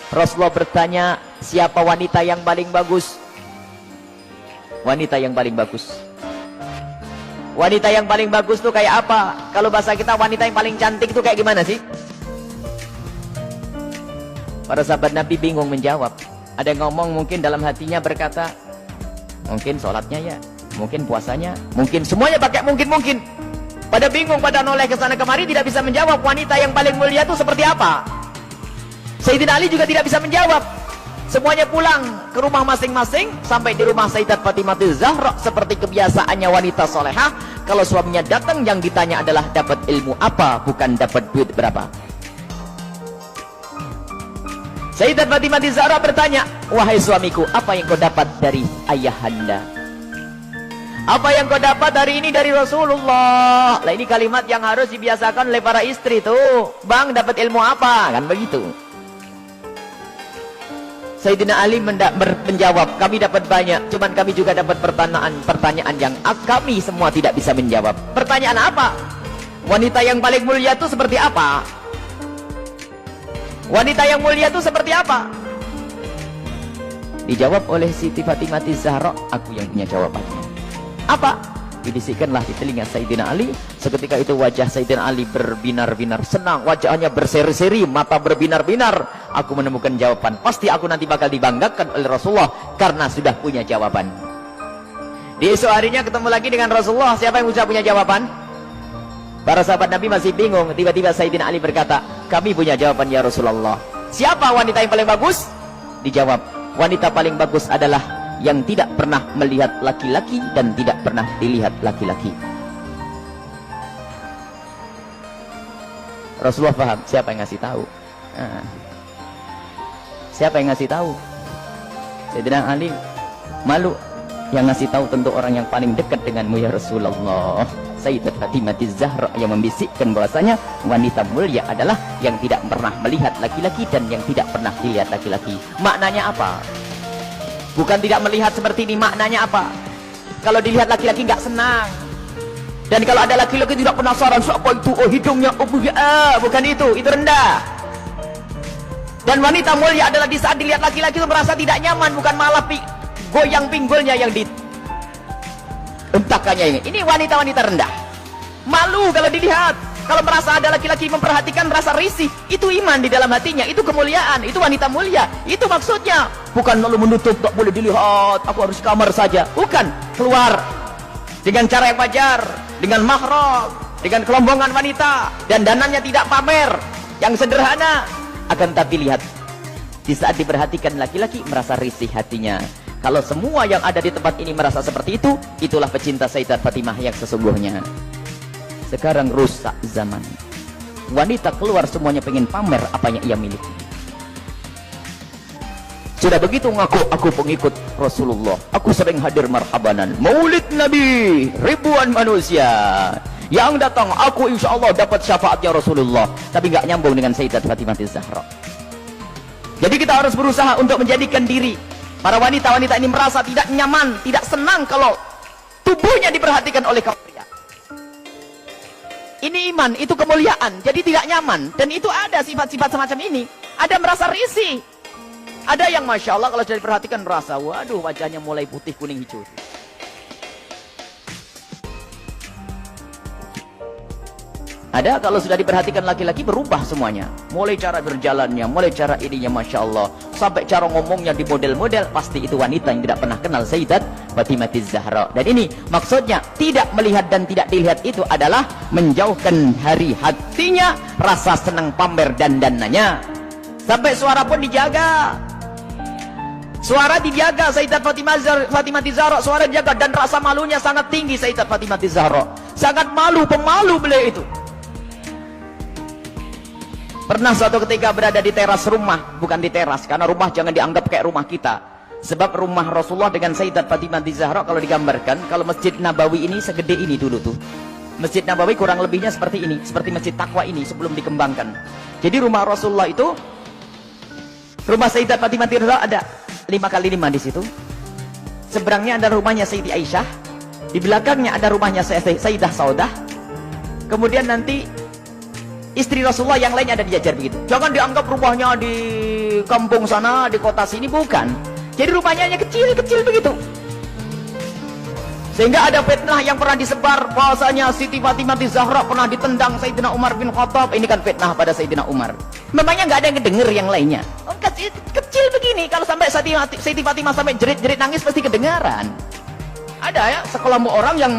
Rasulullah bertanya, siapa wanita yang paling bagus? Wanita yang paling bagus. Wanita yang paling bagus tuh kayak apa? Kalau bahasa kita wanita yang paling cantik tuh kayak gimana sih? Para sahabat Nabi bingung menjawab. Ada yang ngomong mungkin dalam hatinya berkata, mungkin sholatnya ya, mungkin puasanya, mungkin semuanya pakai mungkin. Pada bingung, pada noleh ke sana kemari, tidak bisa menjawab wanita yang paling mulia itu seperti apa. Sayyidina Ali juga tidak bisa menjawab. Semuanya pulang ke rumah masing-masing. Sampai di rumah Sayyidat Fatimah Zahra, seperti kebiasaannya wanita solehah, kalau suaminya datang yang ditanya adalah dapat ilmu apa, bukan dapat duit berapa. Sayyidat Fatimah Zahra bertanya, wahai suamiku, apa yang kau dapat dari ayahanda? Apa yang kau dapat hari ini dari Rasulullah? Lah ini kalimat yang harus dibiasakan oleh para istri tuh. Bang, dapat ilmu apa? Kan begitu. Sayyidina Ali menjawab, kami dapat banyak, cuman kami juga dapat pertanyaan yang kami semua tidak bisa menjawab. Pertanyaan apa? Wanita yang paling mulia itu seperti apa? Wanita yang mulia itu seperti apa? Dijawab oleh Siti Fatimah Zahra, aku yang punya jawabannya. Apa? Dibisikkanlah di telinga Sayyidina Ali. Seketika itu wajah Sayyidina Ali berbinar-binar senang, wajahnya berseri-seri, mata berbinar-binar. Aku menemukan jawaban. Pasti aku nanti bakal dibanggakan oleh Rasulullah karena sudah punya jawaban. Di esok harinya ketemu lagi dengan Rasulullah. Siapa yang sudah punya jawaban? Para sahabat Nabi masih bingung. Tiba-tiba Sayyidina Ali berkata, kami punya jawaban ya Rasulullah. Siapa wanita yang paling bagus? Dijawab, wanita paling bagus adalah yang tidak pernah melihat laki-laki dan tidak pernah dilihat laki-laki. Rasulullah paham siapa yang ngasih tahu. Siapa yang ngasih tahu? Sayyidina Ali malu. Yang ngasih tahu tentu orang yang paling dekat denganmu ya Rasulullah. Sayyidat Fatimah Zahra yang membisikkan bahwasanya wanita mulia adalah yang tidak pernah melihat laki-laki dan yang tidak pernah dilihat laki-laki. Maknanya apa? Bukan tidak melihat seperti ini, maknanya apa? Kalau dilihat laki-laki nggak senang. Dan kalau ada laki-laki tidak penasaran, siapa itu? Oh hidungnya, oh bukan itu rendah. Dan wanita mulia adalah di saat dilihat laki-laki itu merasa tidak nyaman, bukan malah goyang pinggulnya yang dihentakkannya ini. Ini wanita-wanita rendah. Malu kalau dilihat. Kalau merasa ada laki-laki memperhatikan, merasa risih, itu iman di dalam hatinya, itu kemuliaan, itu wanita mulia, itu maksudnya. Bukan lalu menutup, tak boleh dilihat, aku harus kamar saja. Bukan, keluar dengan cara yang wajar, dengan mahram, dengan kelombongan wanita, dan dananya tidak pamer, yang sederhana. Akan tapi lihat, di saat diperhatikan laki-laki merasa risih hatinya. Kalau semua yang ada di tempat ini merasa seperti itu, itulah pecinta Sayyidat Fatimah yang sesungguhnya. Sekarang rusak zaman. Wanita keluar semuanya pengen pamer apa yang ia miliki. Sudah begitu ngaku, aku pengikut Rasulullah. Aku sering hadir marhabanan. Maulid Nabi, ribuan manusia yang datang, aku insya Allah dapat syafaatnya Rasulullah. Tapi nggak nyambung dengan Sayyidat Fatimah Zahra. Jadi kita harus berusaha untuk menjadikan diri para wanita-wanita ini merasa tidak nyaman, tidak senang kalau tubuhnya diperhatikan oleh kaum pria. Ini iman, itu kemuliaan, jadi tidak nyaman. Dan itu ada sifat-sifat semacam ini. Ada merasa risih. Ada yang Masya Allah kalau sudah diperhatikan merasa, waduh wajahnya mulai putih, kuning, hijau. Ada kalau sudah diperhatikan laki-laki berubah semuanya. Mulai cara berjalannya, mulai cara ininya Masya Allah. Sampai cara ngomongnya di model-model. Pasti itu wanita yang tidak pernah kenal Sayyidat Fatimah Zahra. Dan ini maksudnya tidak melihat dan tidak dilihat itu adalah menjauhkan hari hatinya, rasa senang pamer dan dananya. Sampai suara pun dijaga. Suara dijaga Sayyidat Fatimah Zahra, suara dijaga, dan rasa malunya sangat tinggi Sayyidat Fatimah Zahra. Sangat malu, pemalu beliau itu. Pernah suatu ketika berada di teras rumah, bukan di teras, karena rumah jangan dianggap kayak rumah kita. Sebab rumah Rasulullah dengan Sayyidat Fatimah Zahra kalau digambarkan, kalau Masjid Nabawi ini segede ini dulu tuh. Masjid Nabawi kurang lebihnya seperti ini, seperti Masjid Taqwa ini sebelum dikembangkan. Jadi rumah Rasulullah itu, rumah Sayyidat Fatimah Zahra ada 5x5 di situ. Seberangnya ada rumahnya Sayyidi Aisyah, di belakangnya ada rumahnya Sayyidah Saudah. Kemudian nanti istri Rasulullah yang lainnya ada diajar begitu. Jangan dianggap rumahnya di kampung sana, di kota sini, bukan. Jadi rumahnya hanya kecil-kecil begitu. Sehingga ada fitnah yang pernah disebar bahwasanya Siti Fatimah Zahra pernah ditendang Sayyidina Umar bin Khattab. Ini kan fitnah pada Sayyidina Umar. Memangnya nggak ada yang dengar yang lainnya? Oh, kecil begini, kalau sampai Siti Fatimah sampai jerit-jerit nangis pasti kedengaran. Ada ya sekelompok orang yang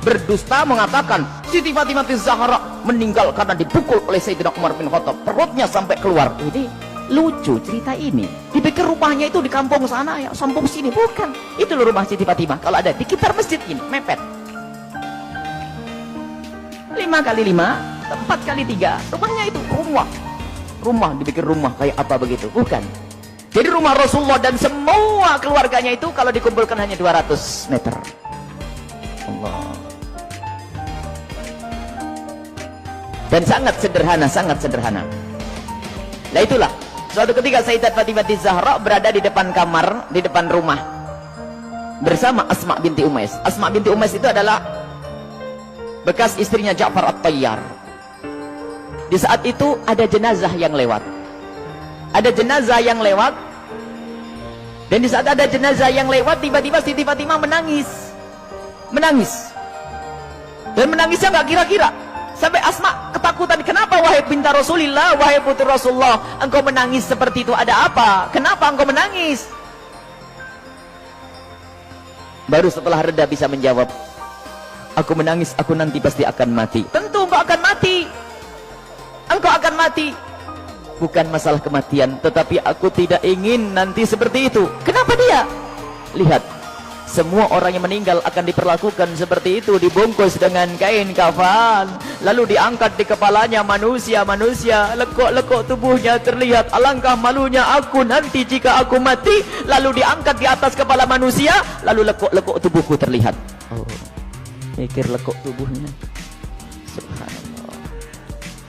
berdusta mengatakan Siti Fatimah Zahra meninggal karena dipukul oleh Sayyidina Umar bin Khattab, perutnya sampai keluar. Ini lucu cerita ini. Dipikir rumahnya itu di kampung sana ya, kampung sini, bukan. Itu loh rumah Siti Fatimah. Kalau ada di sekitar masjid ini, mepet. 5 kali 5, 4 kali 3. Rumahnya itu rumah. Rumah dipikir rumah kayak apa begitu, bukan. Jadi rumah Rasulullah dan semua keluarganya itu kalau dikumpulkan hanya 200 meter. Allah. Dan sangat sederhana, sangat sederhana. Nah itulah, suatu ketika Sayyidat Fatimah Zahra berada di depan kamar, di depan rumah bersama Asma binti Umais. Asma binti Umais itu adalah bekas istrinya Ja'far At-Tayyar. Di saat itu ada jenazah yang lewat. Ada jenazah yang lewat. Dan di saat ada jenazah yang lewat, tiba-tiba Siti Fatimah menangis. Menangis. Dan menangisnya nggak kira-kira. Sampai Asma ketakutan. Kenapa wahai binti Rasulillah, wahai putri Rasulullah, engkau menangis seperti itu? Ada apa? Kenapa engkau menangis? Baru setelah reda bisa menjawab, aku menangis, aku nanti pasti akan mati. Tentu engkau akan mati. Engkau akan mati. Bukan masalah kematian, tetapi aku tidak ingin nanti seperti itu. Kenapa dia? Lihat, semua orang yang meninggal akan diperlakukan seperti itu, dibungkus dengan kain kafan, lalu diangkat di kepalanya manusia, lekuk-lekuk tubuhnya terlihat. Alangkah malunya aku nanti jika aku mati, lalu diangkat di atas kepala manusia, lalu lekuk-lekuk tubuhku terlihat. Oh, mikir lekuk tubuhnya. Subhanallah.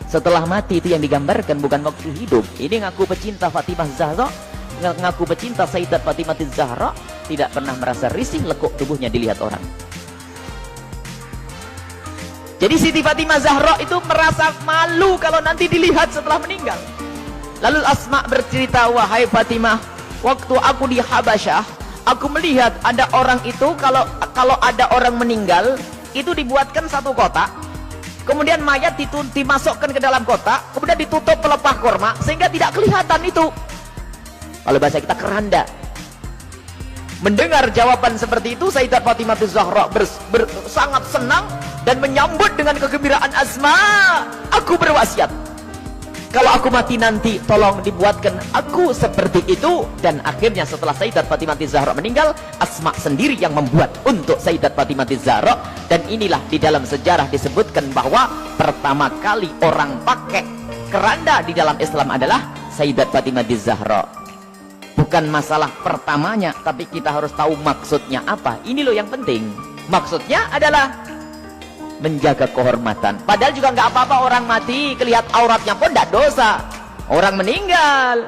Setelah mati itu yang digambarkan, bukan waktu hidup. Ini ngaku pecinta Fatimah Zahra, ngaku pecinta Sayyidat Fatimah Zahra, tidak pernah merasa risih lekuk tubuhnya dilihat orang. Jadi Siti Fatimah Zahra itu merasa malu kalau nanti dilihat setelah meninggal. Lalu Asma bercerita, wahai Fatimah, waktu aku di Habasyah, aku melihat ada orang itu, kalau ada orang meninggal itu dibuatkan satu kotak, kemudian mayat dimasukkan ke dalam kotak, kemudian ditutup pelepah korma sehingga tidak kelihatan itu. Kalau bahasa kita keranda. Mendengar jawaban seperti itu, Sayyidat Fatimah Zahra sangat senang dan menyambut dengan kegembiraan Asma. Aku berwasiat, kalau aku mati nanti tolong dibuatkan aku seperti itu. Dan akhirnya setelah Sayyidat Fatimah Zahra meninggal, Asma sendiri yang membuat untuk Sayyidat Fatimah Zahra. Dan inilah di dalam sejarah disebutkan bahwa pertama kali orang pakai keranda di dalam Islam adalah Sayyidat Fatimah Zahra. Bukan masalah pertamanya, tapi kita harus tahu maksudnya apa. Ini loh yang penting. Maksudnya adalah menjaga kehormatan. Padahal juga nggak apa-apa orang mati, kelihat auratnya pun tidak dosa. Orang meninggal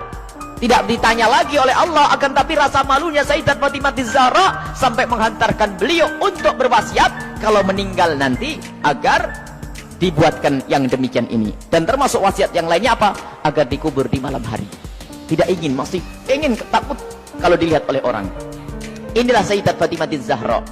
tidak ditanya lagi oleh Allah, akan tapi rasa malunya Sayyidat Fatimah Zahra sampai menghantarkan beliau untuk berwasiat kalau meninggal nanti agar dibuatkan yang demikian ini. Dan termasuk wasiat yang lainnya apa? Agar dikubur di malam hari. Tidak ingin, masih ingin, takut kalau dilihat oleh orang. Inilah Sayyidat Fatimah Zahra.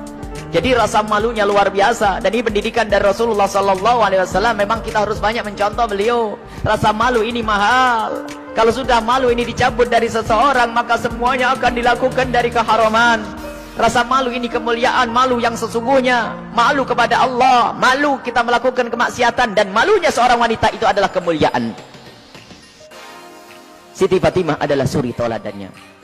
Jadi rasa malunya luar biasa. Dan ini pendidikan dari Rasulullah SAW. Memang kita harus banyak mencontoh beliau. Rasa malu ini mahal. Kalau sudah malu ini dicabut dari seseorang, maka semuanya akan dilakukan dari keharaman. Rasa malu ini kemuliaan, malu yang sesungguhnya. Malu kepada Allah, malu kita melakukan kemaksiatan. Dan malunya seorang wanita itu adalah kemuliaan. Siti Fatimah adalah suri toladannya.